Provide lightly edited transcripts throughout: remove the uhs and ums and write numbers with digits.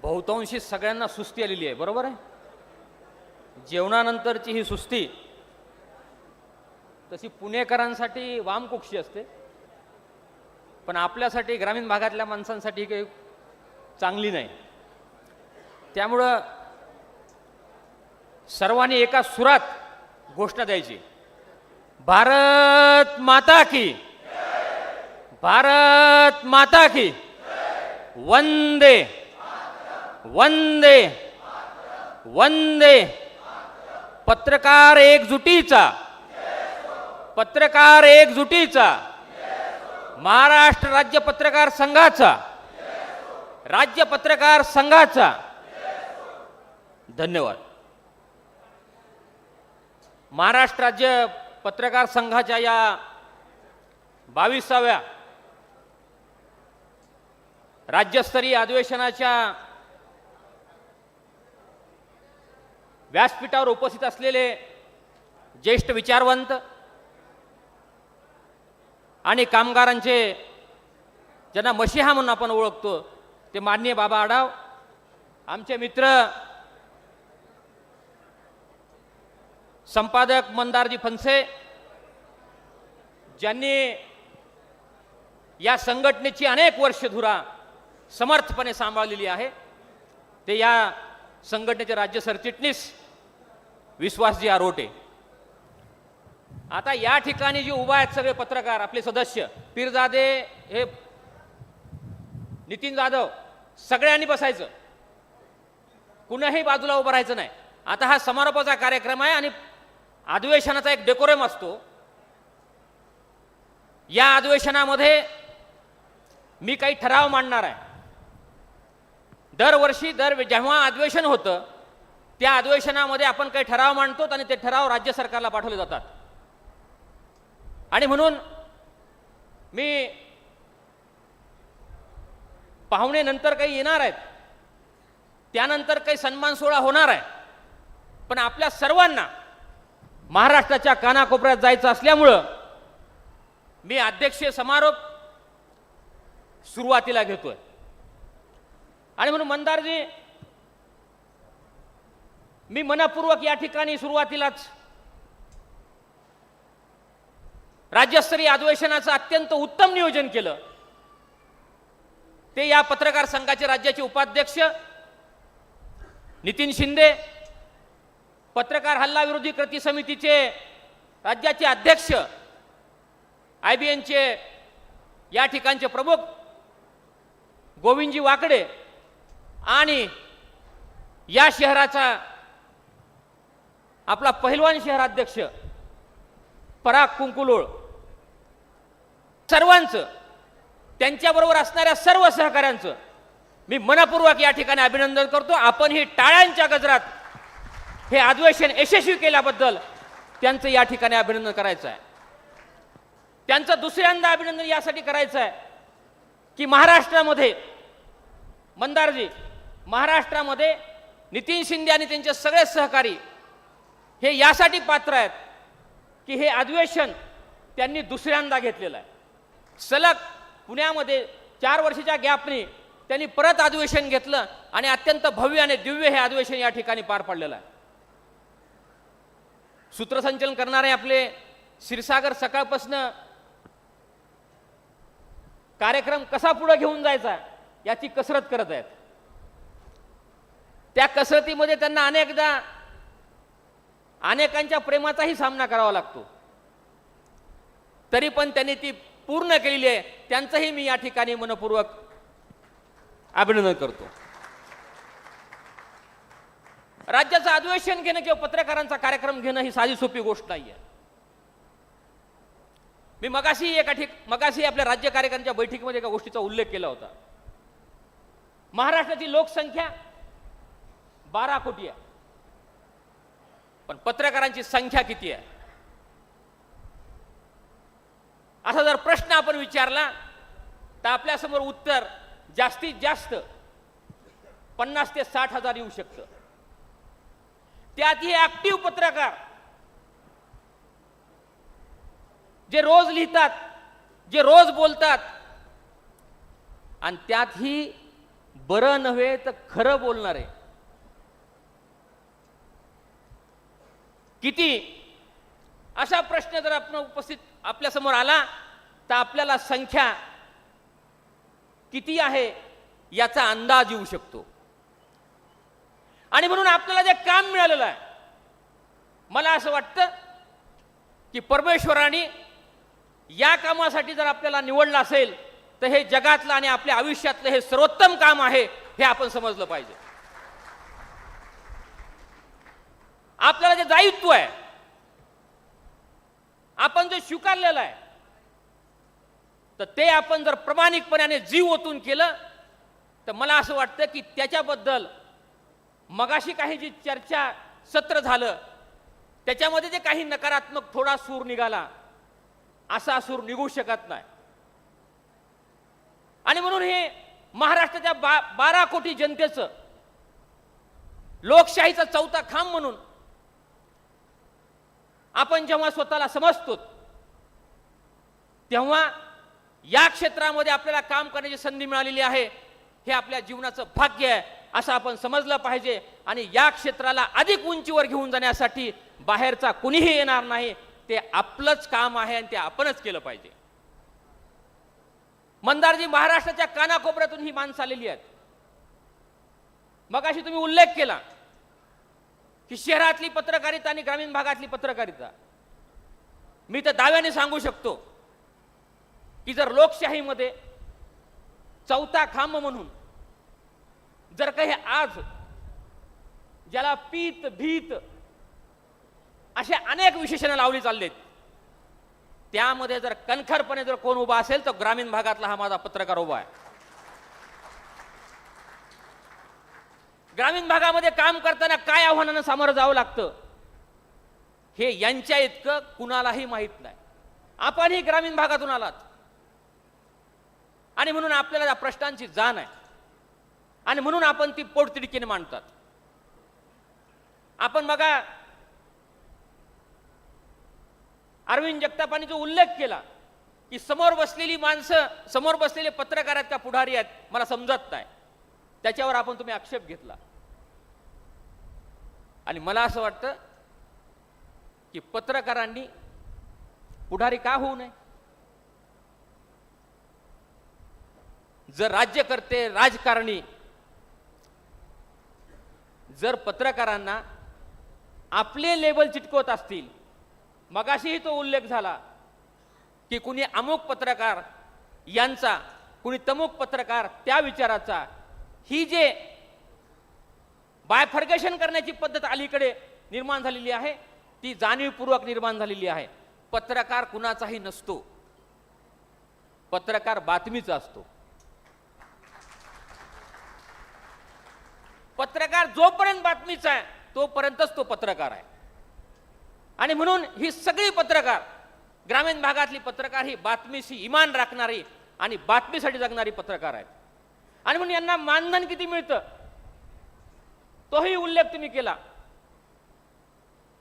बहुतांशी सगळ्यांना सुस्ती आलेली आहे, बरोबर आहे. जेवणानंतरची ही सुस्ती तशी पुणेकरांसाठी वामकुक्षी असते, पण आपल्यासाठी ग्रामीण भागातल्या माणसांसाठी काही चांगली नाही. त्यामुळं सर्वांनी एका सुरात घोषणा द्यायची, भारत माता की, भारत माता की, वंदे वंदे वंदे. पत्रकार एकजुटीचा, पत्रकार एकजुटीचा, महाराष्ट्र राज्य पत्रकार संघाचा, राज्य पत्रकार संघाचा. धन्यवाद. महाराष्ट्र राज्य पत्रकार संघाच्या या 22व्या राज्यस्तरीय अधिवेशनाच्या व्यासपीठावर उपस्थित असलेले ज्येष्ठ विचारवंत आणि कामगारांचे, ज्यांना मशिहा म्हणून आपण ओळखतो, ते माननीय बाबा आढाव, आमचे मित्र संपादक मंदारजी फणसे, ज्यांनी या संघटनेची अनेक वर्षधुरा समर्थपणे सांभाळलेली आहे, ते या संघटनेचे राज्य सरचिटणीस विश्वासजी आरोटे. आता या ठिकाणी जे उभा आहेत सगळे पत्रकार, आपले सदस्य, पीरजादे, हे नितीन जाधव, सगळ्यांनी बसायचं, कुणाही बाजूला उभं राहायचं नाही. आता हा समारोपाचा कार्यक्रम आहे आणि अधिवेशनाचा एक डेकोरम असतो. या अधिवेशनामध्ये मी काही ठराव मांडणार आहे. दरवर्षी जेव्हा अधिवेशन होतं त्या अधिवेशनामध्ये आपण काही ठराव मांडतो आणि ते ठराव राज्य सरकारला पाठवले जातात. आणि म्हणून मी पाहुणे नंतर काही येणार आहेत, त्यानंतर काही सन्मान सोहळा होणार आहे, पण आपल्या सर्वांना महाराष्ट्राच्या कानाकोपऱ्यात जायचं असल्यामुळं मी अध्यक्षीय समारोप सुरुवातीला घेतोय. आणि म्हणून मंदारजी, मी मनपूर्वक या ठिकाणी सुरुवातीलाच राज्यस्तरीय अधिवेशनाचं अत्यंत उत्तम नियोजन केलं. ते या पत्रकार संघाचे राज्याचे उपाध्यक्ष नितीन शिंदे, पत्रकार हल्ला विरोधी कृती समितीचे राज्याचे अध्यक्ष, IBNचे या ठिकाणचे प्रमुख गोविंदजी वाकडे, आणि या शहराचा आपला पहिलवान शहराध्यक्ष पराग कुंकुलोळ, सर्वांचं, त्यांच्याबरोबर असणाऱ्या सर्व सहकाऱ्यांचं मी मनपूर्वक या ठिकाणी अभिनंदन करतो. आपण ही टाळ्यांच्या गजरात हे अधिवेशन यशस्वी केल्याबद्दल त्यांचं या ठिकाणी अभिनंदन करायचं आहे. त्यांचं दुसऱ्यांदा अभिनंदन यासाठी करायचं आहे की महाराष्ट्रामध्ये, मंदारजी, महाराष्ट्रामध्ये नितीन शिंदे आणि त्यांचे सगळे सहकारी हे यासाठी पात्र आहेत की हे अधिवेशन त्यांनी दुसऱ्यांदा घेतलेलं आहे. सलग पुण्यामध्ये 4 वर्षाच्या गॅपने त्यांनी परत अधिवेशन घेतलं आणि अत्यंत भव्य आणि दिव्य हे अधिवेशन या ठिकाणी पार पडलेलं आहे. सूत्रसंचलन करणारे आपले क्षीरसागर सकाळपासून कार्यक्रम कसा पुढे घेऊन जायचा याची कसरत करत आहेत. त्या कसरतीमध्ये त्यांना अनेकदा अनेकांच्या प्रेमाचाही सामना करावा लागतो, तरी पण त्यांनी ती पूर्ण केलेली आहे. त्यांचंही मी या ठिकाणी मनपूर्वक अभिनंदन करतो. राज्याचं अधिवेशन घेणं किंवा पत्रकारांचा कार्यक्रम घेणं ही साधी सोपी गोष्ट नाही आहे. मी मगाशी आपल्या राज्य कार्यकारिणीच्या बैठकीमध्ये एका गोष्टीचा उल्लेख केला होता. महाराष्ट्राची लोकसंख्या 12 कोटी आहे, पण पत्रकारांची संख्या किती आहे असा जर प्रश्न आपण विचारला तर आपल्यासमोर उत्तर जास्तीत जास्त 50 ते 60 हजार येऊ शकतं. त्यातही ऍक्टिव्ह पत्रकार जे रोज लिहितात, जे रोज बोलतात, आणि त्यातही बरं नव्हे तर खरं बोलणारे किती, असा प्रश्न जर आपण उपस्थित आपल्या समोर आला तर आपल्याला संख्या किती आहे याचा अंदाज येऊ शकतो. आणि म्हणून आपल्याला जे काम मिळालेलं आहे, मला असं वाटतं की परमेश्वराने या कामासाठी जर आपल्याला निवडलं असेल तर हे जगातलं आणि आपल्या आयुष्यातलं हे सर्वोत्तम काम आहे हे आपण समजलं पाहिजे. आपल्याला जे दायित्व आहे, आपण जे स्वीकारलेलं आहे, तर ते आपण जर प्रामाणिकपणाने जीव ओतून केलं तर मला असं वाटतं की त्याच्याबद्दल मगाशी काही जी चर्चा सत्र झालं त्याच्यामध्ये जे काही नकारात्मक थोडा सूर निघाला, असा सूर निघू शकत नाही. आणि म्हणून हे महाराष्ट्राच्या 12 कोटी जनतेचं लोकशाहीचा चौथा खांब म्हणून आपण जेव्हा स्वतःला समजतो तेव्हा या क्षेत्रामध्ये आपल्याला काम करण्याची संधी मिळालेली आहे, हे आपल्या जीवनाचं भाग्य आहे असं आपण समजलं पाहिजे. आणि या क्षेत्राला अधिक उंचीवर घेऊन जाण्यासाठी बाहेरचा कुणीही येणार नाही, ते आपलंच काम आहे आणि ते आपणच केलं पाहिजे. मंदारजी, महाराष्ट्राच्या कानाकोपऱ्यातून ही माणसं आलेली आहेत. मगाशी तुम्ही उल्लेख केला की शहरातली पत्रकारिता आणि ग्रामीण भागातली पत्रकारिता. मी तर दाव्याने सांगू शकतो की जर लोकशाहीमध्ये चौथा खांब म्हणून जर काही आज ज्याला पीत भीत असे अनेक विशेषणं लावली चाललेत, त्यामध्ये जर कणखरपणे जर कोण उभा असेल तर ग्रामीण भागातला हा माझा पत्रकार उभा आहे. ग्रामीण भागामध्ये काम करताना काय आव्हानांना सामोरं जावं लागतं हे यांच्या इतकं कुणालाही माहीत नाही. आपणही ग्रामीण भागातून आलात आणि म्हणून आपल्याला या प्रश्नांची जाण आहे आणि म्हणून आपण ती पोटतिडकीने मांडतात. आपण बघा, अरविंद जगतापांनी जो उल्लेख केला की समोर बसलेली माणसं, समोर बसलेले पत्रकार आहेत का पुढारी आहेत, मला समजत नाही, त्याच्यावर आपण तुम्ही आक्षेप घेतला. आणि मला असं वाटतं की पत्रकारांनी पुढारी का होऊ नये. जर राज्यकर्ते, राजकारणी जर पत्रकारांना आपले लेबल चिटकवत असतील, मगाशीही तो उल्लेख झाला की कुणी अमुक पत्रकार यांचा, कुणी तमुक पत्रकार त्या विचाराचा, ही जे बायफर्गेशन करण्याची पद्धत अलीकडे निर्माण झालेली आहे ती जाणीवपूर्वक निर्माण झालेली आहे. पत्रकार कुणाचाही नसतो, पत्रकार बातमीचा असतो. पत्रकार जोपर्यंत बातमीचा आहे तोपर्यंतच तो पत्रकार आहे. आणि म्हणून ही सगळी पत्रकार, ग्रामीण भागातली पत्रकार ही बातमीशी इमान राखणारी आणि बातमीसाठी जगणारी पत्रकार आहेत. आणि म्हणून यांना मानधन किती मिळतं तोही उल्लेख तुम्ही केला.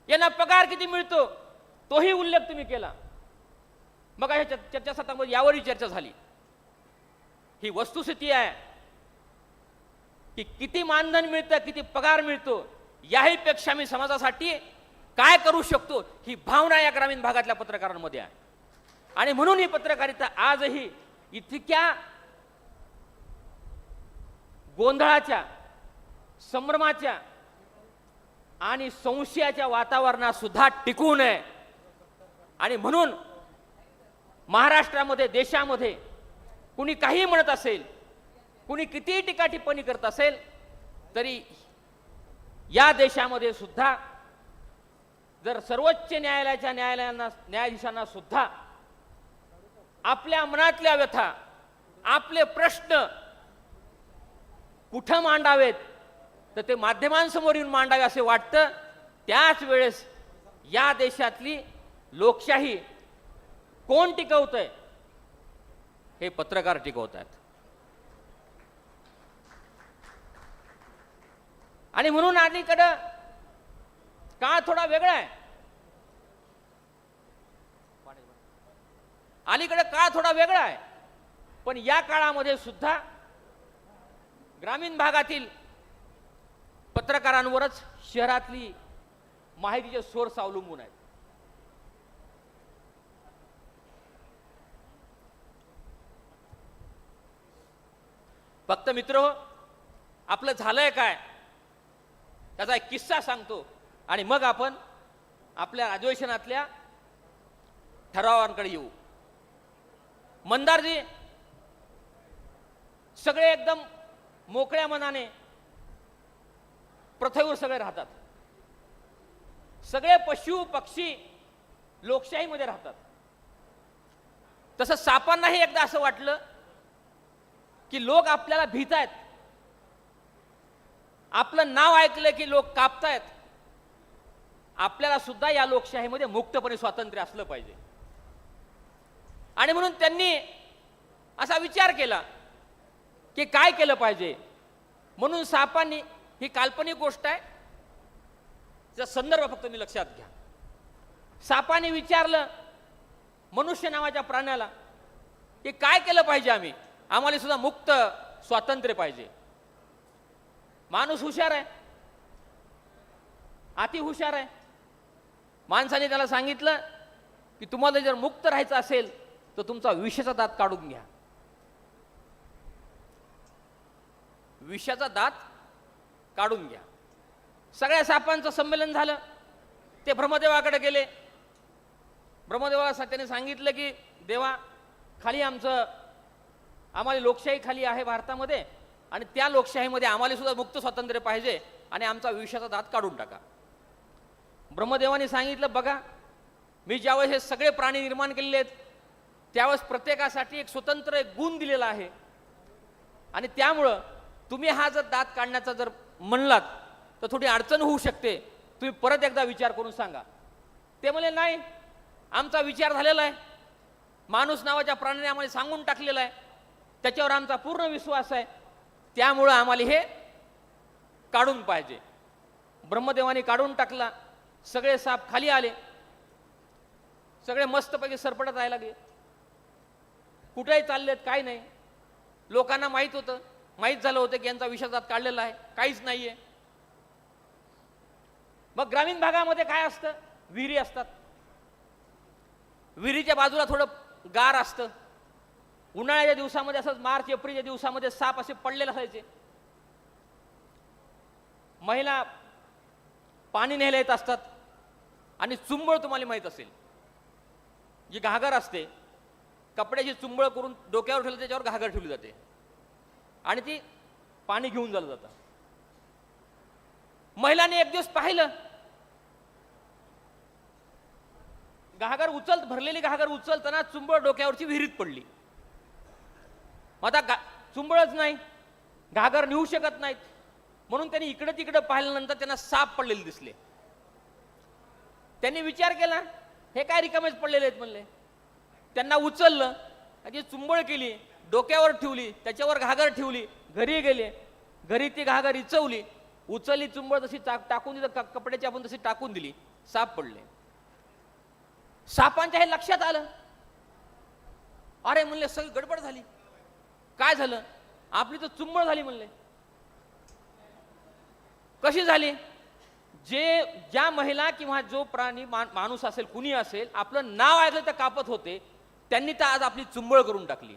यांना पगार किती मिळतो तोही उल्लेख तुम्ही केला. मग ह्या चर्चासत्रामध्ये यावरही चर्चा झाली. ही वस्तुस्थिती आहे की किती मानधन मिळतं, किती पगार मिळतो, याही पेक्षा मी समाजासाठी काय करू शकतो ही भावना या ग्रामीण भागातल्या पत्रकारांमध्ये आहे. आणि म्हणून ही पत्रकारिता आजही इतक्या गोंधळाच्या, संभ्रमाच्या आणि संशयाच्या वातावरणात सुद्धा टिकून आहे. आणि म्हणून महाराष्ट्रामध्ये, देशामध्ये कुणी काही म्हणत असेल, कुणी कितीही टीका टिप्पणी करत असेल, तरी या देशामध्ये सुद्धा जर सर्वोच्च न्यायालयाच्या न्यायाधीशांना सुद्धा आपल्या मनातल्या व्यथा, आपले प्रश्न कुठं मांडावेत तर ते माध्यमांसमोर येऊन मांडावे असे वाटतं. त्याच वेळेस या देशातली लोकशाही कोण टिकवतंय? हे पत्रकार टिकवत आहेत. आणि म्हणून अलीकडं काळ थोडा वेगळा आहे. अलीकडे काळ थोडा वेगळा आहे, पण या काळामध्ये सुद्धा ग्रामीण भागातील पत्रकारांवरच शहरातली माहितीचे सोर्स अवलंबून आहेत. फक्त मित्र आपलं झालंय काय त्याचा एक किस्सा सांगतो आणि मग आपण आपल्या अधिवेशनातल्या ठरावांकडे येऊ. मंदारजी सगळे एकदम मोकळ्या मनाने प्रथेवर सगळे राहतात. सगळे पशु पक्षी लोकशाहीमध्ये राहतात. तसं सापांनाही एकदा असं वाटलं की लोक आपल्याला भीतायत, आपलं नाव ऐकलं की लोक कापतायत, आपल्याला सुद्धा या लोकशाहीमध्ये मुक्तपणे स्वातंत्र्य असलं पाहिजे. आणि म्हणून त्यांनी असा विचार केला की काय केलं पाहिजे. म्हणून सापांनी, ही काल्पनिक गोष्ट आहे, त्याचा संदर्भ फक्त मी लक्षात घ्या. सापाने विचारलं मनुष्य नावाच्या प्राण्याला की काय केलं पाहिजे, आम्हाला सुद्धा मुक्त स्वातंत्र्य पाहिजे. माणूस हुशार आहे, अति हुशार आहे. माणसाने त्याला सांगितलं की तुम्हाला जर मुक्त राहायचं असेल तर तुमचा विषाचा दात काढून घ्या. विषाचा दात काढून घ्या. सगळ्या सापांचं संमेलन झालं. ते ब्रह्मदेवाकडे गेले. ब्रह्मदेवाला त्याने सांगितलं की देवा, खाली आम्हाला लोकशाही खाली आहे भारतामध्ये, आणि त्या लोकशाहीमध्ये आम्हाला सुद्धा मुक्त स्वातंत्र्य पाहिजे आणि आमचा विषाचा दात काढून टाका. ब्रह्मदेवाने सांगितलं, बघा, मी ज्यावेळेस हे सगळे प्राणी निर्माण केलेले आहेत त्यावेळेस प्रत्येकासाठी एक स्वतंत्र एक गुण दिलेला आहे, आणि त्यामुळं तुम्ही हा जर दात काढण्याचा जर म्हणलात तर थोडी अडचण होऊ शकते. तुम्ही परत एकदा विचार करून सांगा. ते म्हणले, नाही, आमचा विचार झालेला आहे, माणूस नावाच्या प्राण्याने आम्हाला सांगून टाकलेला आहे, त्याच्यावर आमचा पूर्ण विश्वास आहे, त्यामुळं आम्हाला हे काढून पाहिजे. ब्रह्मदेवाने काढून टाकला. सगळे साप खाली आले. सगळे मस्तपैकी सरपटत राहायला लागले. कुठेही चाललेत, काही नाही. लोकांना माहीत झालं होतं की यांचा विषाचा दात काढलेला आहे, काहीच नाहीये. मग ग्रामीण भागामध्ये काय असतं, विहिरी असतात. विहिरीच्या बाजूला थोडं गार असतं. उन्हाळ्याच्या दिवसामध्ये असंच मार्च एप्रिलच्या दिवसामध्ये साप असे पडलेले असायचे. महिला पाणी न्यायला येत असतात आणि चुंबळ तुम्हाला माहित असेल, जी घागर असते, कपड्याची चुंबळ करून डोक्यावर ठेवलं, त्याच्यावर घागर ठेवली जाते आणि ती पाणी घेऊन झालं जातं. महिलांनी एक दिवस पाहिलं, भरलेली घागर उचलताना चुंबळ डोक्यावरची विहिरीत पडली. आता चुंबळच नाही, घागर नेऊ शकत नाहीत, म्हणून त्यांनी इकडे तिकडे पाहिल्यानंतर त्यांना साप पडलेले दिसले. त्यांनी विचार केला, हे काय रिकामेच पडलेले आहेत म्हणले. त्यांना उचललं, त्याची चुंबळ केली, डोक्यावर ठेवली, त्याच्यावर घागर ठेवली, घरी गेले. घरी ती घागर उचलली चुंबळ तशी टाकून दिली, कपड्याची आपण तशी टाकून दिली, साप पडले. सापांच्या हे लक्षात आलं. अरे म्हणले, सगळी गडबड झाली. काय झालं, आपली तर चुंबळ झाली म्हणले. कशी झाली? ज्या महिला किंवा जो प्राणी माणूस असेल, कुणी असेल, आपलं नाव ऐकलं तर कापत होते, त्यांनी तर आज आपली चुंबळ करून टाकली.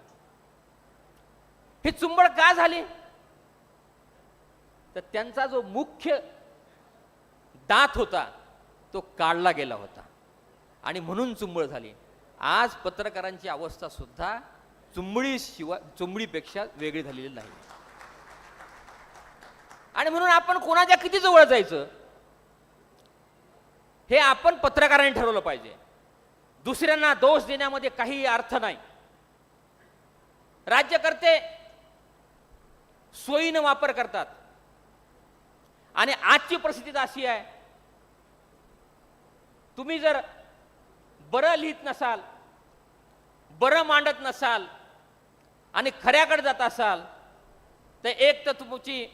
ही चुंबळ का झाली? तर त्यांचा जो मुख्य दात होता तो काढला गेला होता आणि म्हणून चुंबळ झाली. आज पत्रकारांची अवस्था सुद्धा चुंबळीपेक्षा वेगळी झालेली नाही. आणि म्हणून आपण कोणाच्या किती जवळ जायचं हे आपण पत्रकारांनी ठरवलं पाहिजे. दुसऱ्यांना दोष देण्यामध्ये काही अर्थ नाही. राज्यकर्ते सोयीनं वापर करतात आणि आजची परिस्थिती अशी आहे, तुम्ही जर बरं लिहित नसाल, बरं मांडत नसाल आणि खऱ्याकडे जात असाल तर एक तर तुमची,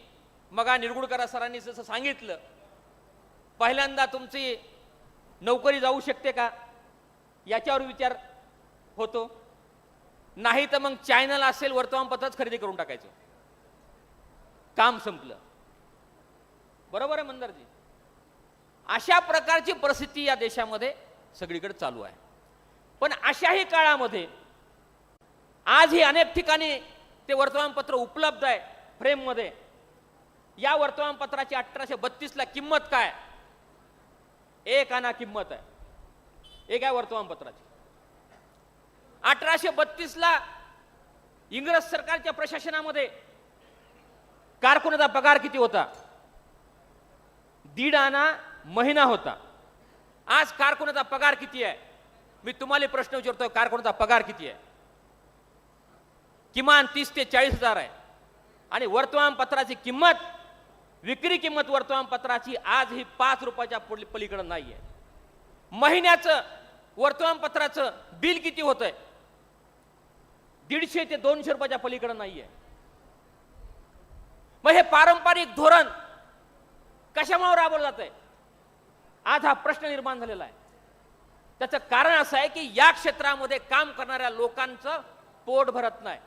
मगा निरगुडकर सरांनी जसं सांगितलं, पहिल्यांदा तुमची नोकरी जाऊ शकते का याच्यावर विचार होतो. नाही तर मग चॅनल असेल, वर्तमानपत्रच खरेदी करून टाकायचं. काम संपलं. बरोबर आहे मंदारजी? अशा प्रकारची परिस्थिती या देशामध्ये सगळीकडे चालू आहे. पण अशाही काळामध्ये आजही अनेक ठिकाणी ते वर्तमानपत्र उपलब्ध आहे फ्रेममध्ये. या वर्तमानपत्राची 1832ला किंमत काय? 1 आना किंमत आहे एका वर्तमानपत्राची. 1832ला इंग्रज सरकारच्या प्रशासनामध्ये कारकुनाचा पगार किती होता? 1.5 आना महिना होता. आज कारकुनाचा पगार किती आहे? मी तुम्हाला प्रश्न विचारतोय, कारकुनाचा पगार किती आहे? किमान 30 ते 40 हजार आहे. आणि वर्तमानपत्राची किंमत, विक्री किंमत वर्तमानपत्राची आज ही 5 रुपयाच्या पलीकडे नाही आहे. महिन्याचं वर्तमानपत्राचं बिल किती होतंय? 150 ते 200 रुपयाच्या पलीकडे नाही आहे. मग हे पारंपरिक धोरण कशामुळे राबवलं जात आहे? आज हा प्रश्न निर्माण झालेला आहे. त्याचं कारण असं आहे की या क्षेत्रामध्ये काम करणाऱ्या लोकांचं पोट भरत नाही.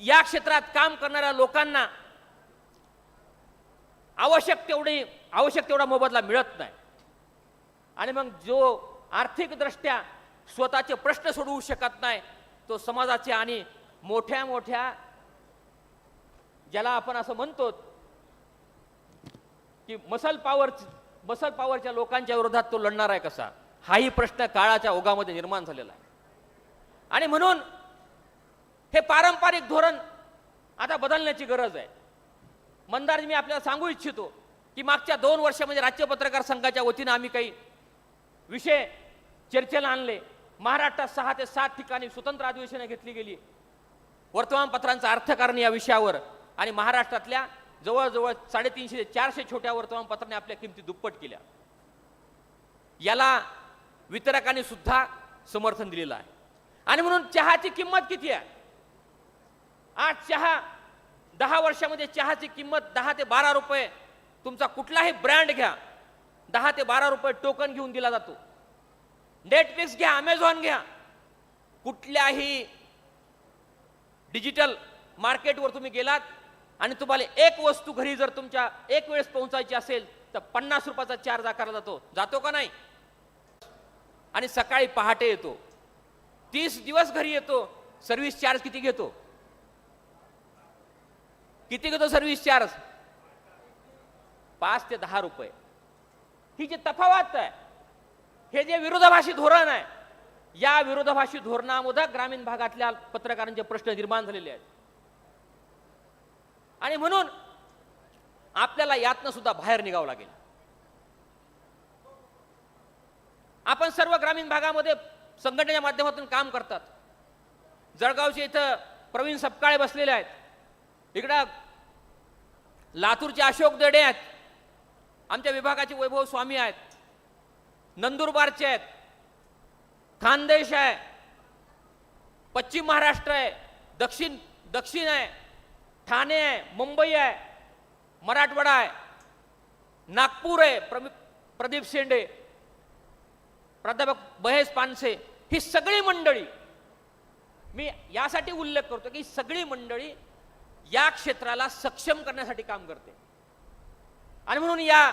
या क्षेत्रात काम करणाऱ्या लोकांना आवश्यक तेवढा मोबदला मिळत नाही. आणि मग जो आर्थिकदृष्ट्या स्वतःचे प्रश्न सोडवू शकत नाही, तो समाजाचे आणि मोठ्या मोठ्या, ज्याला आपण असं म्हणतो की मसल पॉवरच्या लोकांच्या विरोधात तो लढणार आहे कसा? हाही प्रश्न काळाच्या ओघामध्ये निर्माण झालेला आहे. आणि म्हणून हे पारंपरिक धोरण आता बदलण्याची गरज आहे. मंदारजी, मी आपल्याला सांगू इच्छितो की मागच्या 2 वर्षामध्ये राज्य पत्रकार संघाच्या वतीनं आम्ही काही विषय चर्चेला आणले. महाराष्ट्रात 6 ते 7 ठिकाणी स्वतंत्र अधिवेशनं घेतली गेली वर्तमानपत्रांचं अर्थकारण या विषयावर. आणि महाराष्ट्रातल्या जवळजवळ 350 ते 400 छोट्या वर्तमानपत्रांनी आपल्या किमती दुप्पट केल्या. याला वितरकांनी सुद्धा समर्थन दिलेलं आहे. आणि म्हणून चहाची किंमत किती आहे? आज चहा 10 वर्षामध्ये चहाची किंमत 10 ते 12 रुपये. तुमचा कुठलाही ब्रँड घ्या, 10 ते 12 रुपये टोकन घेऊन दिला जातो. नेटफ्लिक्स घ्या, अमेझॉन घ्या, कुठल्याही डिजिटल मार्केटवर तुम्ही गेलात आणि तुम्हाला एक वस्तू घरी जर तुमच्या एक वेळेस पोहोचायची असेल तर 50 रुपयाचा चार्ज आकारला जातो का नाही? आणि सकाळी पहाटे येतो, 30 दिवस घरी येतो. सर्व्हिस चार्ज किती घेतो? Service charge? 5 ते 10 रुपये. ही जी तफावत आहे, हे जे विरोधाभासी धोरण आहे, या विरोधाभासी धोरणामुळे ग्रामीण भागातल्या पत्रकारांचे प्रश्न निर्माण झालेले आहेत. आणि म्हणून आपल्याला यातनं सुद्धा बाहेर निघावं लागेल. आपण सर्व ग्रामीण भागामध्ये संघटनेच्या माध्यमातून काम करतात. जळगावचे इथं प्रवीण सपकाळे बसलेले आहेत, इकडं लातूरचे अशोक देडे आहेत, आमच्या विभागाचे वैभव स्वामी आहेत, नंदुरबारचे आहेत, खानदेश आहे, पश्चिम महाराष्ट्र आहे, दक्षिण आहे, ठाणे आहे, मुंबई आहे, मराठवाडा आहे, नागपूर आहे, प्रदीप शेंडे, प्राध्यापक महेश पानसे. ही सगळी मंडळी, मी यासाठी उल्लेख करतो की सगळी मंडळी या क्षेत्राला सक्षम करण्यासाठी काम करते. आणि म्हणून या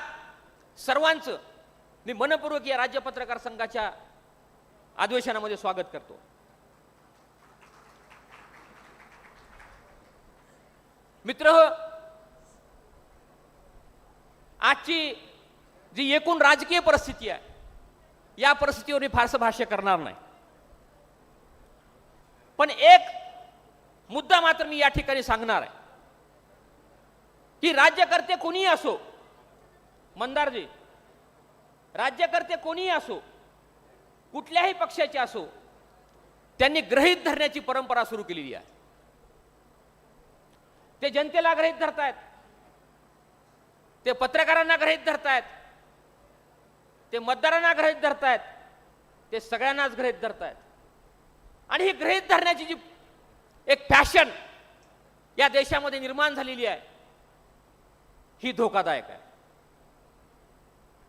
सर्वांचं मी मनपूर्वक या राज्य पत्रकार संघाच्या अधिवेशनामध्ये स्वागत करतो. मित्र, आजची जी एकूण राजकीय परिस्थिती आहे, या परिस्थितीवर मी फारसं भाष्य करणार नाही. पण एक मुद्दा मात्र मी या ठिकाणी सांगणार आहे की राज्यकर्ते कोणीही असो, मंदारजी, राज्यकर्ते कोणीही असो, कुठल्याही पक्षाचे असो, त्यांनी गृहीत धरण्याची परंपरा सुरू केलेली आहे. ते जनतेला गृहीत धरतायत, ते पत्रकारांना गृहीत धरतायत, ते मतदारांना गृहीत धरतायत, ते सगळ्यांनाच गृहीत धरतायत. आणि ही गृहीत धरण्याची जी एक फॅशन या देशामध्ये निर्माण झालेली आहे, ही धोकादायक आहे.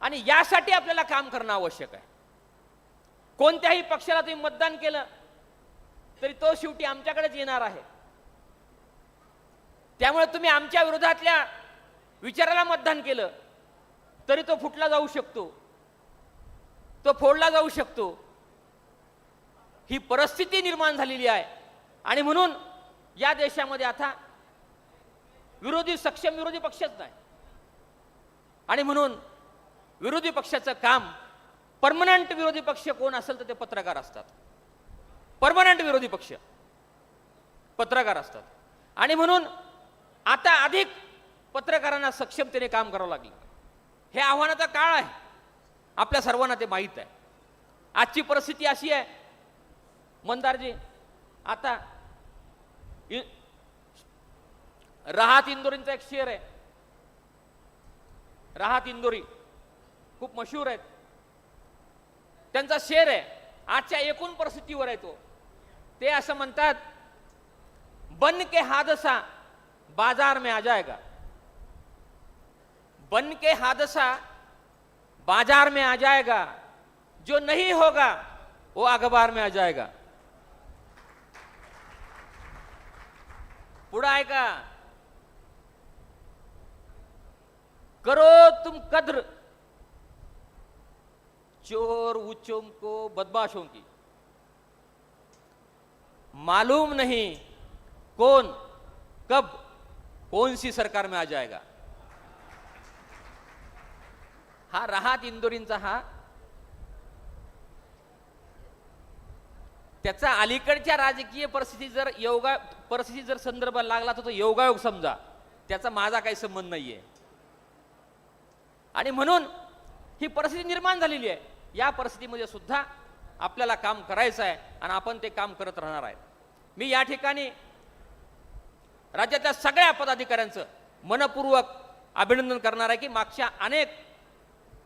आणि यासाठी आपल्याला काम करणं आवश्यक आहे. कोणत्याही पक्षाला तुम्ही मतदान केलं तरी तो शेवटी आमच्याकडेच येणार आहे. त्यामुळे तुम्ही आमच्या विरोधातल्या विचाराला मतदान केलं तरी तो फुटला जाऊ शकतो, तो फोडला जाऊ शकतो. ही परिस्थिती निर्माण झालेली आहे. आणि म्हणून या देशामध्ये आता सक्षम विरोधी पक्षच नाही. आणि म्हणून विरोधी पक्षाचं काम, परमनंट विरोधी पक्ष कोण असेल तर ते पत्रकार असतात. परमनंट विरोधी पक्ष पत्रकार असतात. आणि म्हणून आता अधिक पत्रकारांना सक्षमतेने काम करावं लागलं. हे आव्हानाचा काळ आहे, आपल्या सर्वांना ते माहीत आहे. आजची परिस्थिती अशी आहे मंदारजी, आता राहत इंदोरींचा एक शेर आहे, राहत इंदोरी खूप मशहूर आहेत. त्यांचा शेर आहे, आजच्या एकूण परिस्थितीवर आहे तो. ते असं म्हणतात, बन के हादसा बाजार में आ जाएगा, बन के हादसा बाजार में आ जाएगा, जो नहीं होगा वो अखबार में आ जाएगा. पुढं आहे का, करो तुम कद्र चोर ऊंचों को बदमाशों की, मालूम नहीं कौन कब कौन सी सरकार में आ जाएगा. हा राहत इंदोरींचा हा त्याचा अलीकडच्या राजकीय परिस्थिती जर संदर्भ लागला तर तो योगायोग समजा, त्याचा माझा काही संबंध नाहीये. आणि म्हणून ही परिस्थिती निर्माण झालेली आहे. या परिस्थितीमध्ये सुद्धा आपल्याला काम करायचं आहे आणि आपण ते काम करत राहणार आहे. मी या ठिकाणी राज्यातल्या सगळ्या पदाधिकाऱ्यांचं मनपूर्वक अभिनंदन करणार आहे की मागच्या अनेक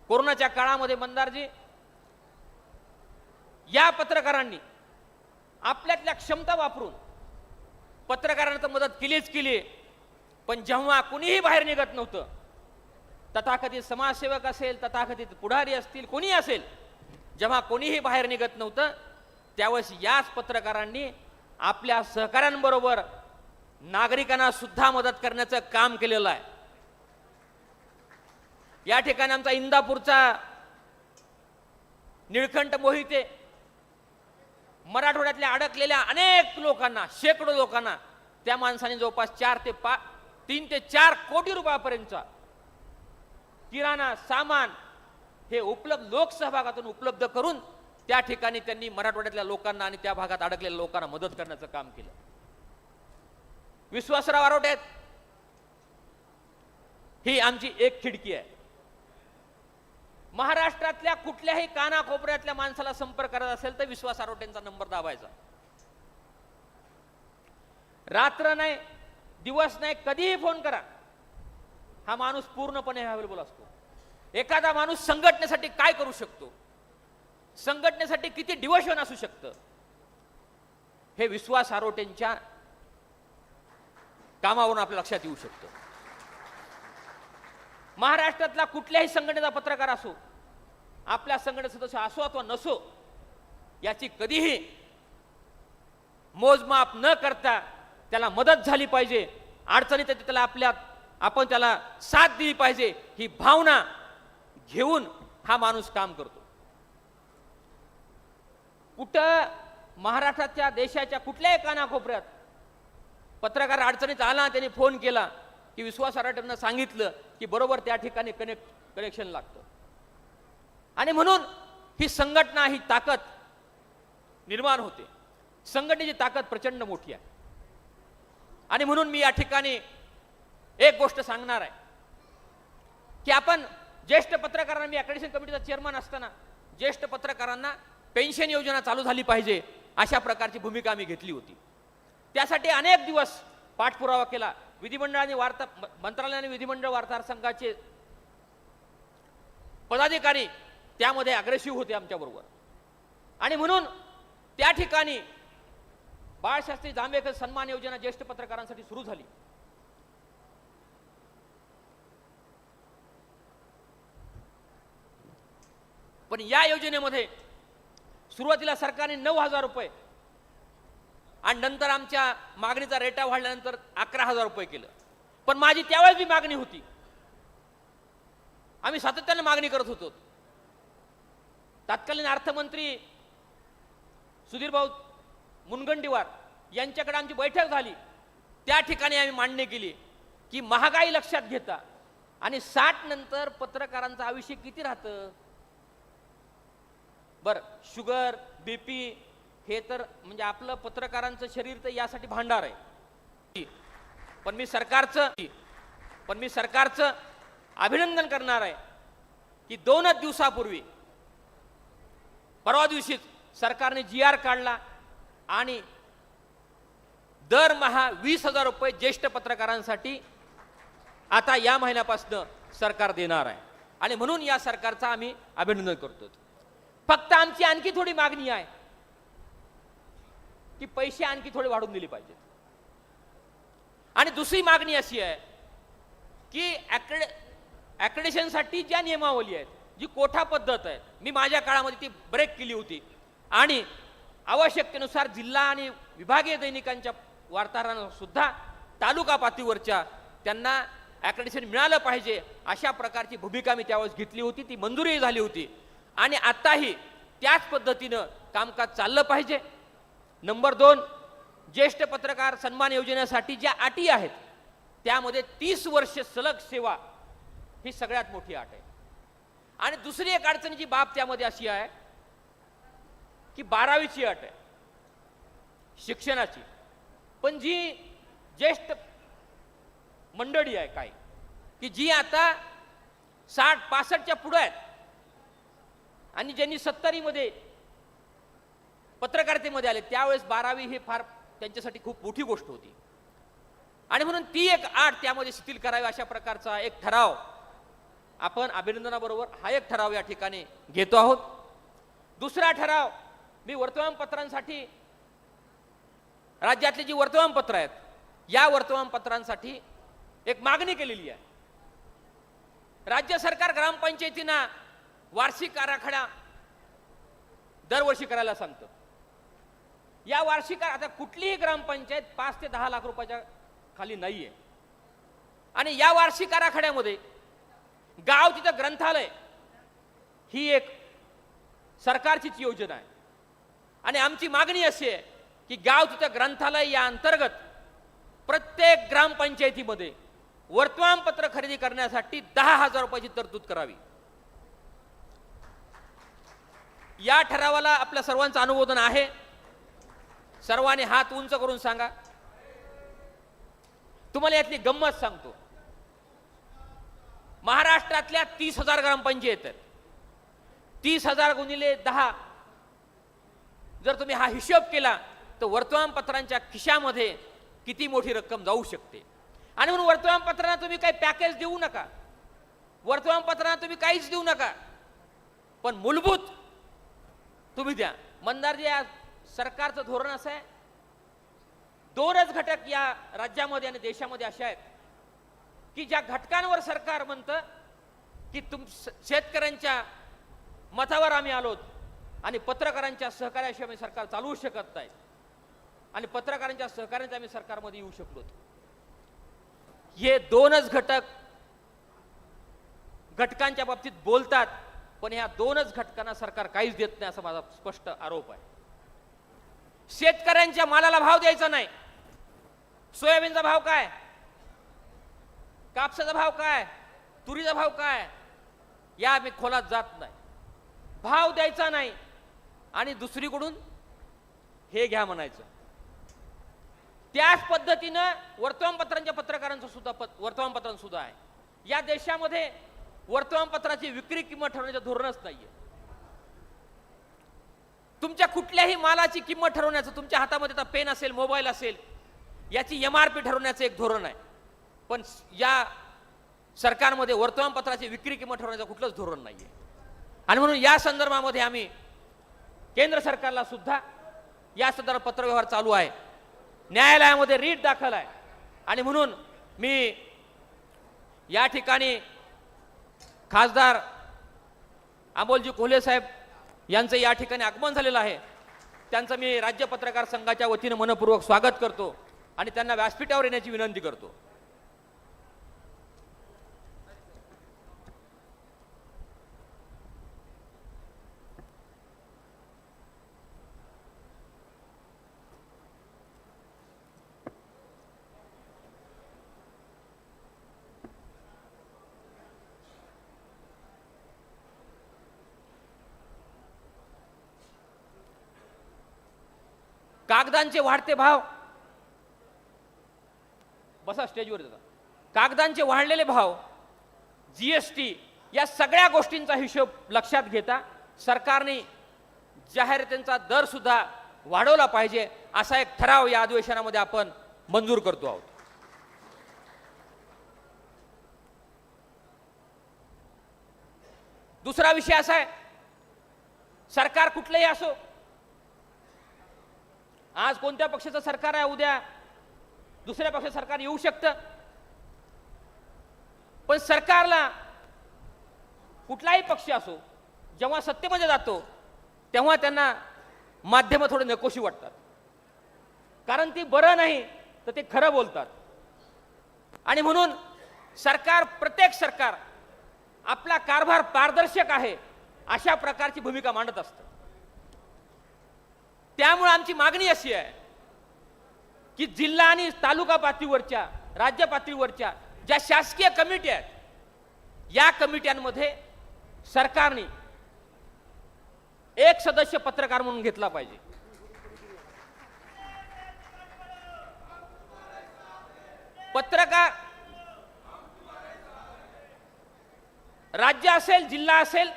कोरोनाच्या काळामध्ये मंदारजी या पत्रकारांनी आपल्यातल्या क्षमता वापरून पत्रकारांना तर मदत केलीच केली, पण जेव्हा कुणीही बाहेर निघत नव्हतं, तथाकथित समाजसेवक असेल, तथाकथित पुढारी असतील, कोणी असेल, जेव्हा कोणीही बाहेर निघत नव्हतं त्यावेळेस याच पत्रकारांनी आपल्या सहकाऱ्यांबरोबर नागरिकांना सुद्धा मदत करण्याचं काम केलेलं आहे. या ठिकाणी आमचा इंदापूरचा निळकंठ मोहिते मराठवाड्यातल्या अडकलेल्या अनेक लोकांना, शेकडो लोकांना त्या माणसाने जवळपास 3 ते 4 कोटी रुपयापर्यंतचा किराणा सामान हे लोकसहभागातून उपलब्ध करून त्या ठिकाणी त्यांनी मराठवाड्यातल्या लोकांना आणि त्या भागात अडकलेल्या लोकांना मदत करण्याचं काम केलं. विश्वासराव आरोटे ही आमची एक खिडकी आहे. महाराष्ट्रातल्या कुठल्याही कानाकोपऱ्यातल्या माणसाला संपर्क करायचा असेल तर विश्वास आरोटेंचा नंबर दाबायचा. रात्र नाही, दिवस नाही, कधीही फोन करा, हा माणूस पूर्णपणे अवेलेबल असतो. एखादा माणूस संघटनेसाठी काय करू शकतो, संघटनेसाठी किती डिवोशन असू शकतं, हे विश्वास आरोटेंच्या कामावरून आपल्या लक्षात येऊ शकतं. महाराष्ट्रातला कुठल्याही संघटनेचा पत्रकार असो, आपल्या संघटनेचा सदस्य असो अथवा नसो, याची कधीही मोजमाप न करता त्याला मदत झाली पाहिजे, अडचणीत त्याला आपण त्याला साथ दिली पाहिजे, ही भावना घेऊन हा माणूस काम करतो. कुठं महाराष्ट्राच्या देशाच्या कुठल्याही कानाकोपऱ्यात पत्रकार अडचणीत आला, त्याने फोन केला की विश्वास आरोटेंना सांगितलं की बरोबर त्या ठिकाणी कनेक्शन लागतं. आणि म्हणून ही संघटना, ही ताकद निर्माण होते. संघटनेची ताकद प्रचंड मोठी आहे. आणि म्हणून मी या ठिकाणी एक गोष्ट सांगणार आहे की आपण ज्येष्ठ पत्रकारांना, मी अक्रेडिटेशन कमिटीचा चेअरमन असताना ज्येष्ठ पत्रकारांना पेन्शन योजना चालू झाली पाहिजे अशा प्रकारची भूमिका मी घेतली होती. त्यासाठी अनेक दिवस पाठपुरावा केला. मंत्रालयाने विधिमंडळ वार्ताहर संघाचे पदाधिकारी त्यामध्ये अग्रेसिव्ह होते आमच्याबरोबर. आणि म्हणून त्या ठिकाणी बाळशास्त्री जांभेकर सन्मान योजना ज्येष्ठ पत्रकारांसाठी सुरू झाली. पण या योजनेमध्ये सुरुवातीला सरकारने 9,000 रुपये आणि नंतर आमच्या मागणीचा रेटा वाढल्यानंतर 11,000 रुपये केलं. पण माझी त्यावेळेस बी मागणी होती, आम्ही सातत्याने मागणी करत होतो. तत्कालीन अर्थमंत्री सुधीरभाऊ मुनगंटीवार यांच्याकडे आमची बैठक झाली. त्या ठिकाणी आम्ही मांडणी केली की महागाई लक्षात घेता आणि 60 नंतर पत्रकारांचं आयुष्य किती राहतं. बर, शुगर, बीपी हे तर म्हणजे आपलं पत्रकारांचं शरीर तर यासाठी भांडार आहे. पण मी सरकारचं अभिनंदन करणार आहे की 2 दिवसापूर्वी परवा दिवशीच सरकारने GR काढला आणि दरमहा 20,000 रुपये ज्येष्ठ पत्रकारांसाठी आता या महिन्यापासून सरकार देणार आहे. आणि म्हणून या सरकारचं आम्ही अभिनंदन करतो. फक्त आमची आणखी थोडी मागणी आहे की पैसे आणखी थोडे वाढवून दिले पाहिजेत. आणि दुसरी मागणी अशी आहे की ॲक्रेडिशनसाठी ज्या नियमावली आहेत, जी कोठा पद्धत आहे, मी माझ्या काळामध्ये ती ब्रेक केली होती आणि आवश्यकतेनुसार जिल्हा आणि विभागीय दैनिकांच्या वार्ताहरांना सुद्धा तालुका पातळीवरच्या त्यांना ॲक्रेडिशन मिळालं पाहिजे अशा प्रकारची भूमिका मी त्यावेळेस घेतली होती. ती मंजुरी झाली होती आणि आताही त्याच पद्धतीनं कामकाज चाललं पाहिजे. नंबर 2, ज्येष्ठ पत्रकार सन्मान योजनेसाठी ज्या अटी आहेत त्यामध्ये 30 वर्ष सलग सेवा ही सगळ्यात मोठी अट आहे. आणि दुसरी एक अडचणीची बाब त्यामध्ये अशी आहे की 12वीची अट आहे शिक्षणाची. पण जी ज्येष्ठ मंडळी आहे काय की जी आता 60-65च्या पुढे आहेत आणि ज्यांनी 70मध्ये पत्रकारितेमध्ये आले त्यावेळेस 12वी हे फार त्यांच्यासाठी खूप मोठी गोष्ट होती. आणि म्हणून ती एक अट त्यामध्ये शिथिल करावी अशा प्रकारचा एक ठराव आपण अभिनंदनाबरोबर हा एक ठराव या ठिकाणी घेतो आहोत. दुसरा ठराव मी वर्तमानपत्रांसाठी, राज्यातली जी वर्तमानपत्र आहेत या वर्तमानपत्रांसाठी एक मागणी केलेली आहे. राज्य सरकार ग्रामपंचायतींना वार्षिक आराखडा दरवर्षी करायला सांगतं. या वार्षिक, आता कुठलीही ग्रामपंचायत 5 ते 10 लाख रुपयाच्या खाली नाहीये. आणि या वार्षिक आराखड्यामध्ये गाव तिथं ग्रंथालय ही एक सरकारचीच योजना आहे. आणि आमची मागणी अशी आहे की गाव तिथं ग्रंथालय या अंतर्गत प्रत्येक ग्रामपंचायतीमध्ये वर्तमानपत्र खरेदी करण्यासाठी 10,000 रुपयाची तरतूद करावी. या ठरावाला आपल्या सर्वांचं अनुमोदन आहे. सर्वांनी हात उंच करून सांगा. तुम्हाला यातली गंमत सांगतो. महाराष्ट्रातल्या 30,000 ग्रामपंचायत आहेत. 30,000 गुणिले 10 जर तुम्ही हा हिशोब केला तर वर्तमानपत्रांच्या खिशामध्ये किती मोठी रक्कम जाऊ शकते. आणि म्हणून वर्तमानपत्रांना तुम्ही काही पॅकेज देऊ नका, वर्तमानपत्रांना तुम्ही काहीच देऊ नका, पण मूलभूत तुम्ही द्या. मंदारजी, या सरकारचं धोरण असं आहे, 2च घटक या राज्यामध्ये आणि देशामध्ये असे आहेत की ज्या घटकांवर सरकार म्हणतं की शेतकऱ्यांच्या मतावर आम्ही आलोत आणि पत्रकारांच्या सहकार्याशिवाय आम्ही सरकार चालवू शकत नाही आणि पत्रकारांच्या सहकार्याने आम्ही सरकारमध्ये येऊ शकलो. हे 2च घटकांच्या बाबतीत बोलतात, पण ह्या 2च घटकांना सरकार काहीच देत नाही असा माझा स्पष्ट आरोप आहे. शेतकऱ्यांच्या मालाला भाव द्यायचा नाही. सोयाबीनचा भाव काय, कापसाचा भाव काय, तुरीचा भाव काय, या मी खोलात जात नाही. भाव द्यायचा नाही आणि दुसरीकडून हे घ्या म्हणायचं. त्याच पद्धतीनं वर्तमानपत्रांच्या पत्रकारांचं सुद्धा वर्तमानपत्रांचं सुद्धा आहे. या देशामध्ये वर्तमानपत्राची विक्री किंमत ठरवण्याचं धोरणच नाहीये. तुमच्या कुठल्याही मालाची किंमत ठरवण्याचं, तुमच्या हातामध्ये आता पेन असेल, मोबाईल असेल, याची MRP ठरवण्याचं एक धोरण आहे. पण या सरकारमध्ये वर्तमानपत्राची विक्री किंमत ठरवण्याचं कुठलंच धोरण नाहीये. आणि म्हणून या संदर्भामध्ये आम्ही केंद्र सरकारला सुद्धा या संदर्भात पत्रव्यवहार चालू आहे. न्यायालयामध्ये रीट दाखल आहे. आणि म्हणून मी या ठिकाणी खासदार अमोलजी कोल्हे साहेब यांचं या ठिकाणी आगमन झालेलं आहे. त्यांचं मी राज्य पत्रकार संघाच्या वतीनं मनपूर्वक स्वागत करतो आणि त्यांना व्यासपीठावर येण्याची विनंती करतो. कागदांचे वाढते भाव, बसा स्टेजवर जाता, कागदांचे वाढलेले भाव, जीएसटी, या सगळ्या गोष्टींचा हिशोब लक्षात घेता सरकारने जाहिरातींचा दर सुद्धा वाढवला पाहिजे असा एक ठराव या अधिवेशनामध्ये आपण मंजूर करतो आहोत. दुसरा विषय असा आहे, सरकार कुठलंही असो, आज कोणत्या पक्षाचं सरकार आहे, उद्या दुसऱ्या पक्षाचं सरकार येऊ शकतं, पण सरकारला कुठलाही पक्ष असो जेव्हा सत्तेमध्ये जातो तेव्हा त्यांना माध्यमं थोडे नकोशी वाटतात, कारण ती बरं नाही तर ते खरं बोलतात. आणि म्हणून प्रत्येक सरकार आपला कारभार पारदर्शक आहे अशा प्रकारची भूमिका मांडत असतं. त्यामुळे आमची मागणी अशी आहे की जिल्हा आणि तालुका पातळीवरच्या, राज्य पातळीवरच्या ज्या शासकीय कमिटी आहेत, या कमिट्यांमध्ये सरकारने एक सदस्य पत्रकार म्हणून घेतला पाहिजे. पत्रकार राज्य असेल, जिल्हा असेल,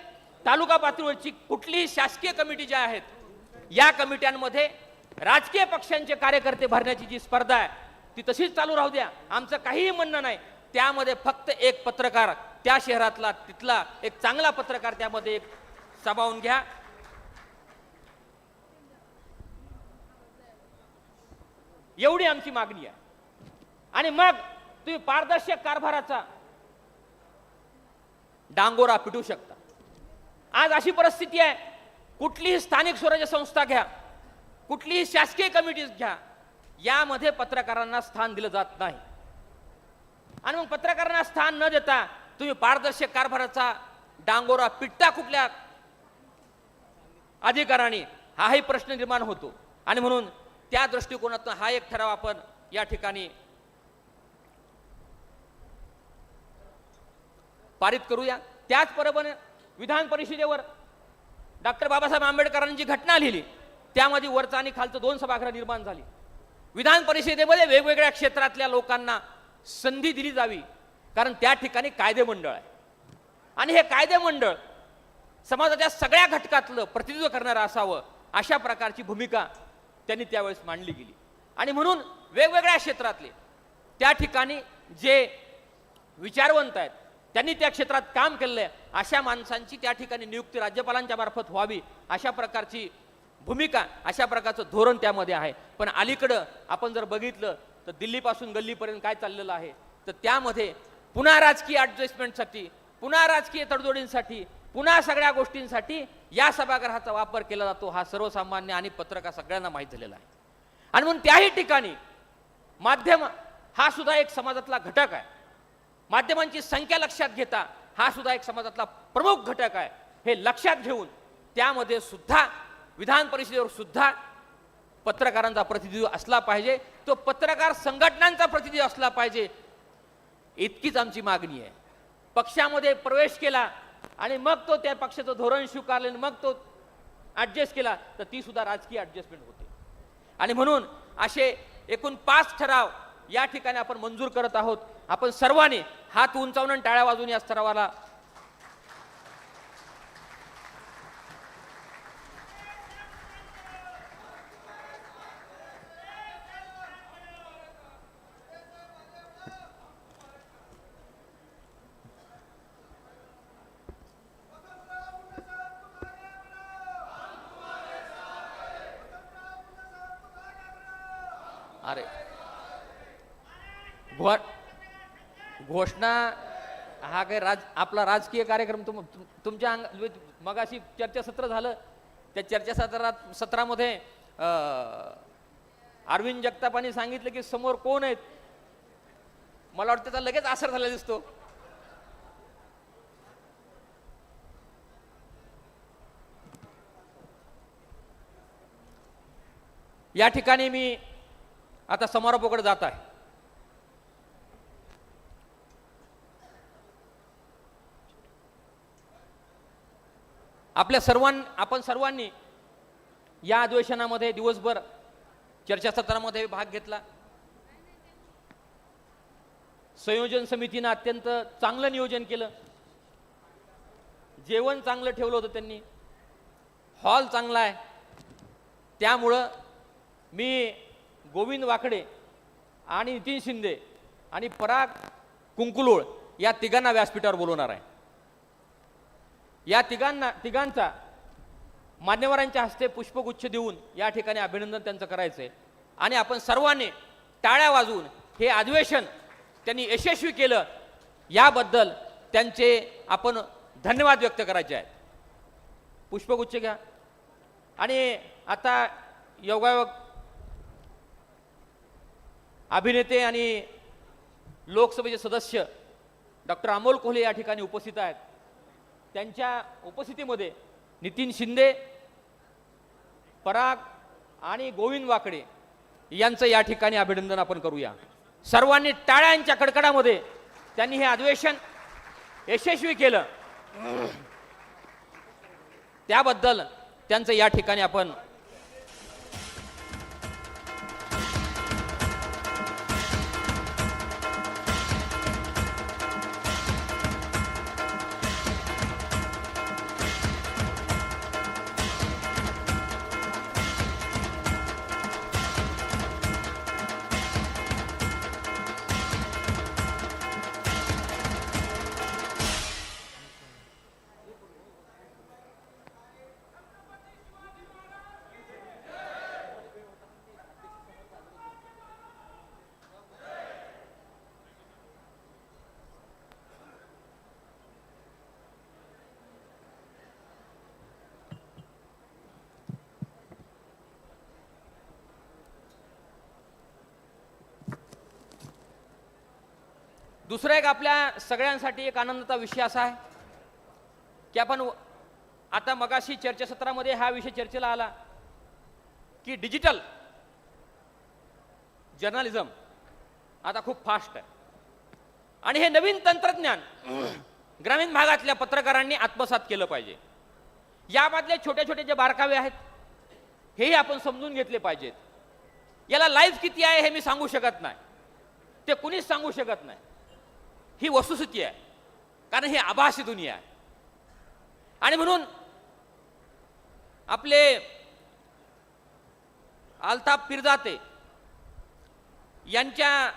तालुका पातळीवरची कुठलीही शासकीय कमिटी ज्या आहेत, या कमिट्यांमध्ये राजकीय पक्षांचे कार्यकर्ते भरण्याची जी स्पर्धा आहे ती तशीच चालू राहू द्या, आमचं काहीही म्हणणं नाही. त्यामध्ये फक्त एक पत्रकार, त्या शहरातला तिथला एक चांगला पत्रकार त्यामध्ये सामावून घ्या. एवढी आमची मागणी आहे. आणि मग तुम्ही पारदर्शक कारभाराचा डांगोरा पिटू शकता. आज अशी परिस्थिती आहे, कुठलीही स्थानिक स्वराज्य संस्था घ्या, कुठलीही शासकीय कमिटी घ्या, यामध्ये पत्रकारांना स्थान दिलं जात नाही. आणि मग पत्रकारांना स्थान न देता तुम्ही पारदर्शक कारभाराचा डांगोरा पिटता कुठल्या अधिकाराने, हाही प्रश्न निर्माण होतो. आणि म्हणून त्या दृष्टिकोनातून हा एक ठराव आपण या ठिकाणी पारित करूया. त्याचबरोबर विधान परिषदेवर डॉक्टर बाबासाहेब आंबेडकरांनी जी घटना लिहिली त्यामध्ये वरचं आणि खालचं दोन सभागृह निर्माण झाली. विधान परिषदेमध्ये वेगवेगळ्या क्षेत्रातल्या लोकांना संधी दिली जावी, कारण त्या ठिकाणी कायदे मंडळ आहे आणि हे कायदे मंडळ समाजाच्या सगळ्या घटकातलं प्रतिनिधित्व करणारं असावं, अशा प्रकारची भूमिका त्यांनी त्यावेळेस मांडली गेली. आणि म्हणून वेगवेगळ्या क्षेत्रातले त्या ठिकाणी जे विचारवंत आहेत, त्यांनी त्या क्षेत्रात काम केलेलं आहे, अशा माणसांची त्या ठिकाणी नियुक्ती राज्यपालांच्या मार्फत व्हावी, अशा प्रकारची भूमिका, अशा प्रकारचं धोरण त्यामध्ये आहे. पण अलीकडं आपण जर बघितलं तर दिल्लीपासून गल्लीपर्यंत काय चाललेलं आहे, तर त्यामध्ये पुन्हा राजकीय ॲडजस्टमेंटसाठी, पुन्हा राजकीय तडजोडींसाठी, पुन्हा सगळ्या गोष्टींसाठी या सभागृहाचा वापर केला जातो. हा सर्वसामान्य आणि पत्रकार सगळ्यांना माहीत झालेला आहे. आणि म्हणून त्याही ठिकाणी माध्यम हा सुद्धा एक समाजातला घटक आहे. माध्यमांची संख्या लक्षात घेता हा सुद्धा एक समाजातला प्रमुख घटक आहे. हे लक्षात घेऊन त्यामध्ये सुद्धा विधान परिषदेवर सुद्धा पत्रकारांचा प्रतिनिधी असला पाहिजे, तो पत्रकार संघटनांचा प्रतिनिधी असला पाहिजे, इतकीच आमची मागणी आहे. पक्षामध्ये प्रवेश केला आणि मग तो त्या पक्षाचं धोरण स्वीकारले, मग तो ॲडजस्ट केला, तर ती सुद्धा राजकीय ॲडजस्टमेंट होते. आणि म्हणून असे एकूण 5 ठराव या ठिकाणी आपण मंजूर करत आहोत. आपण सर्वांनी हात उंचावून आणि टाळ्या वाजवून या ठरावाला अरे घोषणा हा काही आपला राजकीय कार्यक्रम तुमच्या मगाशी चर्चासत्र झालं. त्या चर्चासत्रामध्ये अरविंद जगतापांनी सांगितलं की समोर कोण आहेत. मला वाटतं त्याचा लगेच असर झाला दिसतो. या ठिकाणी मी आता समारोपाकडे जात आहे. आपण सर्वांनी या अधिवेशनामध्ये दिवसभर चर्चासत्रामध्ये भाग घेतला. संयोजन समितीनं अत्यंत चांगलं नियोजन केलं. जेवण चांगलं ठेवलं होतं त्यांनी. हॉल चांगला आहे. त्यामुळं मी गोविंद वाकडे आणि नितीन शिंदे आणि पराग कुंकुलोळ या तिघांना व्यासपीठावर बोलवणार आहे. या तिघांचा मान्यवरांच्या हस्ते पुष्पगुच्छ देऊन या ठिकाणी अभिनंदन त्यांचं करायचंय. आणि आपण सर्वांनी टाळ्या वाजवून हे अधिवेशन त्यांनी यशस्वी केलं याबद्दल त्यांचे आपण धन्यवाद व्यक्त करायचे आहेत. पुष्पगुच्छ घ्या. आणि आता योगायोग अभिनेते आणि लोकसभेचे सदस्य डॉक्टर अमोल कोल्हे या ठिकाणी उपस्थित आहेत. त्यांच्या उपस्थितीमध्ये नितीन शिंदे, पराग आणि गोविंद वाकडे यांचं या ठिकाणी अभिनंदन आपण करूया. सर्वांनी टाळ्यांच्या कडकडामध्ये त्यांनी हे अधिवेशन यशस्वी केलं त्याबद्दल त्यांचं या ठिकाणी आपण दुसरा एक आपल्या सगळ्यांसाठी एक आनंदाचा विषय असा आहे की आपण आता मगाशी चर्चासत्रामध्ये हा विषय चर्चेला आला की डिजिटल जर्नलिझम आता खूप फास्ट आहे आणि हे नवीन तंत्रज्ञान ग्रामीण भागातल्या पत्रकारांनी आत्मसात केलं पाहिजे. यामधले छोटे छोटे जे बारकावे आहेत हेही आपण समजून घेतले पाहिजेत. याला लाईव्ह किती आहे हे मी सांगू शकत नाही, ते कुणीच सांगू शकत नाही. ही वस्तुस्थिती आहे, कारण ही आभासी दुनिया आहे. आणि म्हणून आपले अल्ताफ पिरजाते यांच्या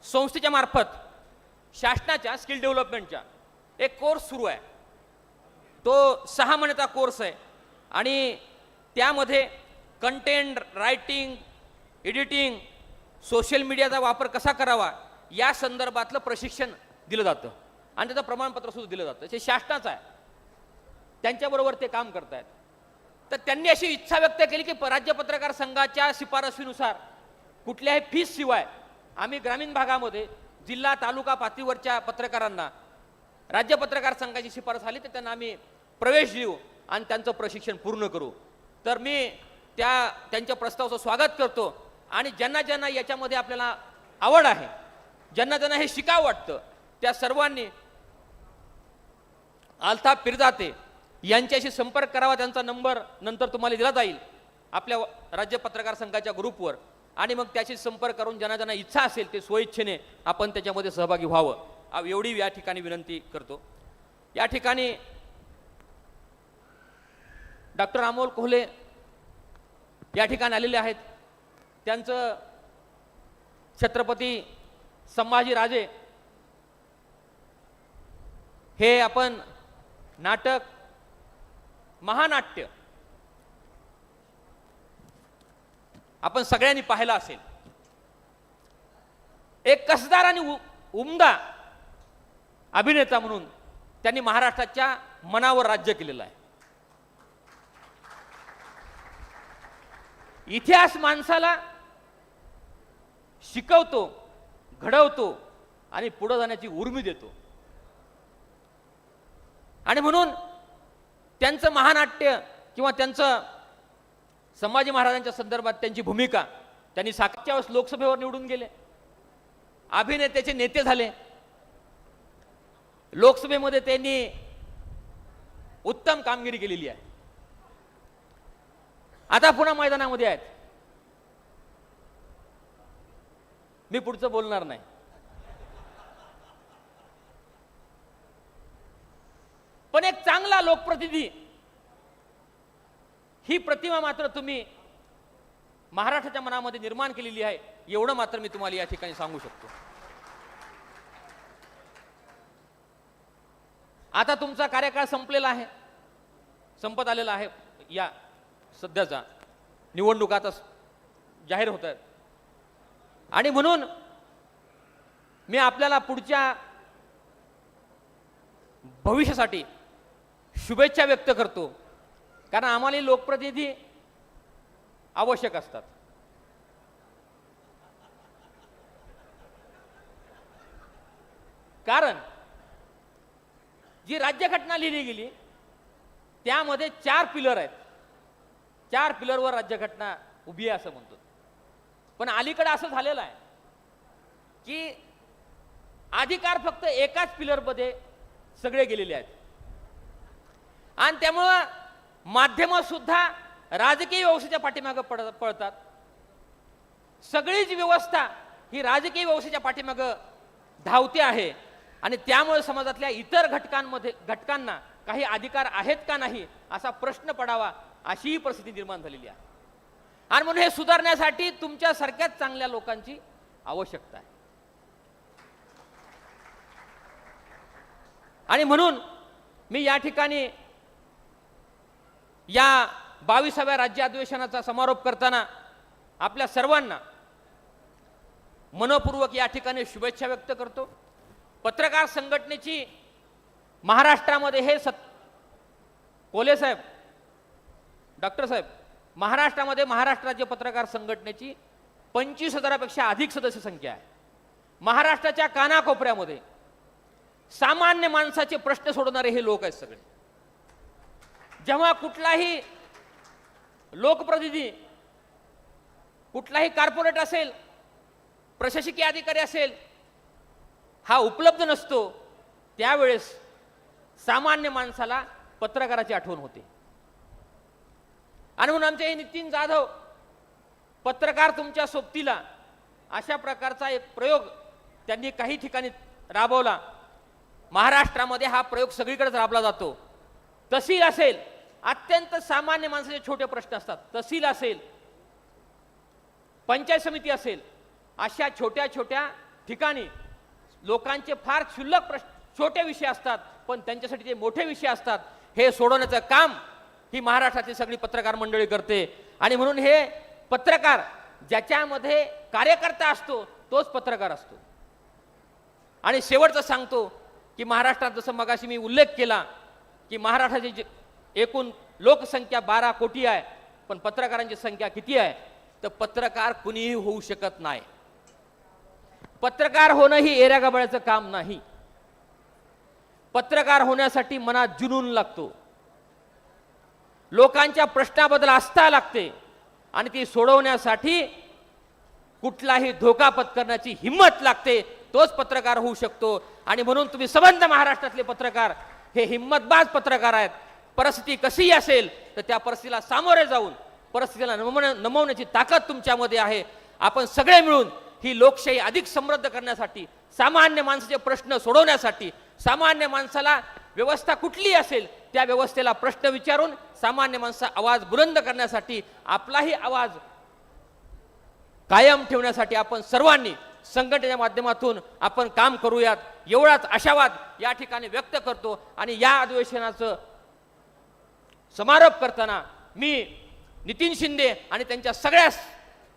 संस्थेच्या मार्फत शासनाच्या स्किल डेव्हलपमेंटच्या एक कोर्स सुरू आहे. तो 6 महिन्याचा कोर्स आहे आणि त्यामध्ये कंटेंट रायटिंग, एडिटिंग, सोशल मीडियाचा वापर कसा करावा या संदर्भातलं प्रशिक्षण दिलं जातं आणि त्याचं प्रमाणपत्र सुद्धा दिलं जातं. ते शासनाचं आहे, त्यांच्याबरोबर ते काम करत आहेत. तर त्यांनी अशी इच्छा व्यक्त केली की राज्य पत्रकार संघाच्या शिफारसीनुसार कुठल्याही फीस शिवाय आम्ही ग्रामीण भागामध्ये जिल्हा तालुका पातळीवरच्या पत्रकारांना राज्य पत्रकार संघाची शिफारस आली तर त्यांना आम्ही प्रवेश देऊ आणि त्यांचं प्रशिक्षण पूर्ण करू. तर मी त्यांच्या प्रस्तावाचं स्वागत करतो आणि ज्यांना ज्यांना याच्यामध्ये आपल्याला आवड आहे, ज्यांना ज्यांना हे शिकावं वाटतं, त्या सर्वांनी अल्ताफ पिरजाते यांच्याशी संपर्क करावा. त्यांचा नंबर नंतर तुम्हाला दिला जाईल आपल्या राज्य पत्रकार संघाच्या ग्रुपवर आणि मग त्याशी संपर्क करून ज्यांना ज्यांना इच्छा असेल ते स्वइच्छेने आपण त्याच्यामध्ये सहभागी व्हावं एवढी या ठिकाणी विनंती करतो. या ठिकाणी डॉक्टर अमोल कोल्हे या ठिकाणी आलेले आहेत. त्यांचं छत्रपती संभाजीराजे हे आपण नाटक महानाट्य आपण सगळ्यांनी पाहिलं असेल. एक कसदार आणि उमदा अभिनेता म्हणून त्यांनी महाराष्ट्राच्या मनावर राज्य केलेलं आहे. इतिहास माणसाला शिकवतो, घडवतो आणि पुढे जाण्याची उर्मी देतो. आणि म्हणून त्यांचं महानाट्य किंवा त्यांचं संभाजी महाराजांच्या संदर्भात त्यांची भूमिका त्यांनी 7च्या वेळेस लोकसभेवर निवडून गेले, अभिनेत्याचे नेते झाले. लोकसभेमध्ये त्यांनी उत्तम कामगिरी केलेली आहे. आता पुन्हा मैदानामध्ये आहेत. मी पुढचं बोलणार नाही. पण एक चांगला लोकप्रतिनिधी ही प्रतिमा मात्र तुम्ही महाराष्ट्राच्या मनामध्ये निर्माण केलेली आहे, एवढं मात्र मी तुम्हाला या ठिकाणी सांगू शकतो. आता तुमचा कार्यकाळ संपलेला आहे, संपत आलेला आहे. या सध्याचा निवडणुका आता जाहीर होत आहेत आणि म्हणून मी आपल्याला पुढच्या भविष्यासाठी शुभेच्छा व्यक्त करतो, कारण आम्हाला लोकप्रतिनिधी आवश्यक असतात. कारण जी राज्यघटना लिहिली गेली त्यामध्ये 4 पिलर आहेत. 4 पिलरवर राज्यघटना उभी आहे असं म्हणतो. पण अलीकडे असं झालेलं आहे की अधिकार फक्त एकाच पिलरमध्ये सगळे गेलेले आहेत आणि त्यामुळं माध्यमं सुद्धा राजकीय व्यवस्थेच्या पाठीमागे पळतात. सगळीच व्यवस्था ही राजकीय व्यवस्थेच्या पाठीमागे धावते आहे आणि त्यामुळे समाजातल्या इतर घटकांना काही अधिकार आहेत का नाही असा प्रश्न पडावा अशी परिस्थिती निर्माण झालेली आहे. आणि म्हणून हे सुधारण्यासाठी तुमच्या सारख्याच चांगल्या लोकांची आवश्यकता आहे. आणि म्हणून मी या ठिकाणी या 22व्या राज्य अधिवेशनाचा समारोप करताना आपल्या सर्वांना मनपूर्वक या ठिकाणी शुभेच्छा व्यक्त करतो. पत्रकार संघटनेची महाराष्ट्रामध्ये हे कोले साहेब, डॉक्टर साहेब, महाराष्ट्रामध्ये महाराष्ट्र राज्य पत्रकार संघटनेची 25,000पेक्षा अधिक सदस्य संख्या आहे. महाराष्ट्राच्या कानाकोपऱ्यामध्ये सामान्य माणसाचे प्रश्न सोडवणारे हे लोक आहेत सगळे. जेव्हा कुठलाही लोकप्रतिनिधी, कुठलाही कॉर्पोरेट असेल, प्रशासकीय अधिकारी असेल, हा उपलब्ध नसतो त्यावेळेस सामान्य माणसाला पत्रकाराची आठवण होते. आणि म्हणून आमचे हे नितीन जाधव पत्रकार तुमच्या सोबतीला अशा प्रकारचा एक प्रयोग त्यांनी काही ठिकाणी राबवला. महाराष्ट्रामध्ये हा प्रयोग सगळीकडेच राबला जातो. तहसील असेल, अत्यंत सामान्य माणसाचे छोटे प्रश्न असतात, तहसील असेल, पंचायत समिती असेल, अशा छोट्या छोट्या ठिकाणी लोकांचे फार क्षुल्लक प्रश्न, छोटे विषय असतात, पण त्यांच्यासाठी जे मोठे विषय असतात हे सोडवण्याचं काम ही महाराष्ट्रातली सगळी पत्रकार मंडळी करते. आणि म्हणून हे पत्रकार ज्याच्यामध्ये कार्यकर्ता असतो तोच पत्रकार असतो. आणि शेवटचं सांगतो की महाराष्ट्रात जसं मगाशी मी उल्लेख केला की महाराष्ट्राची एकूण लोकसंख्या 12 कोटी आहे, पण पत्रकारांची संख्या किती आहे? तर पत्रकार कुणीही होऊ शकत नाही. पत्रकार होणं ही एऱ्या गबाळ्याचं काम नाही. पत्रकार होण्यासाठी मनात जुनून लागतो, लोकांच्या प्रश्नाबद्दल आस्था लागते आणि ती सोडवण्यासाठी कुठलाही धोका पत्करण्याची हिंमत लागते, तोच पत्रकार होऊ शकतो. आणि म्हणून तुम्ही संबंध महाराष्ट्रातले पत्रकार हे हिंमतबाज पत्रकार आहेत. परिस्थिती कशीही असेल तर त्या परिस्थितीला सामोरे जाऊन परिस्थितीला नमवण्याची ताकद तुमच्यामध्ये आहे. आपण सगळे मिळून ही लोकशाही अधिक समृद्ध करण्यासाठी, सामान्य माणसाचे प्रश्न सोडवण्यासाठी, सामान्य माणसाला व्यवस्था कुठली असेल त्या व्यवस्थेला प्रश्न विचारून सामान्य माणसाचा आवाज बुलंद करण्यासाठी, आपलाही आवाज कायम ठेवण्यासाठी आपण सर्वांनी संघटनेच्या माध्यमातून आपण काम करूयात, एवढाच आशावाद या ठिकाणी व्यक्त करतो. आणि या अधिवेशनाचं समारोप करताना मी नितीन शिंदे आणि त्यांच्या सगळ्या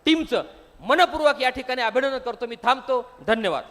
टीमचं मनपूर्वक या ठिकाणी अभिनंदन करतो. मी थांबतो. धन्यवाद.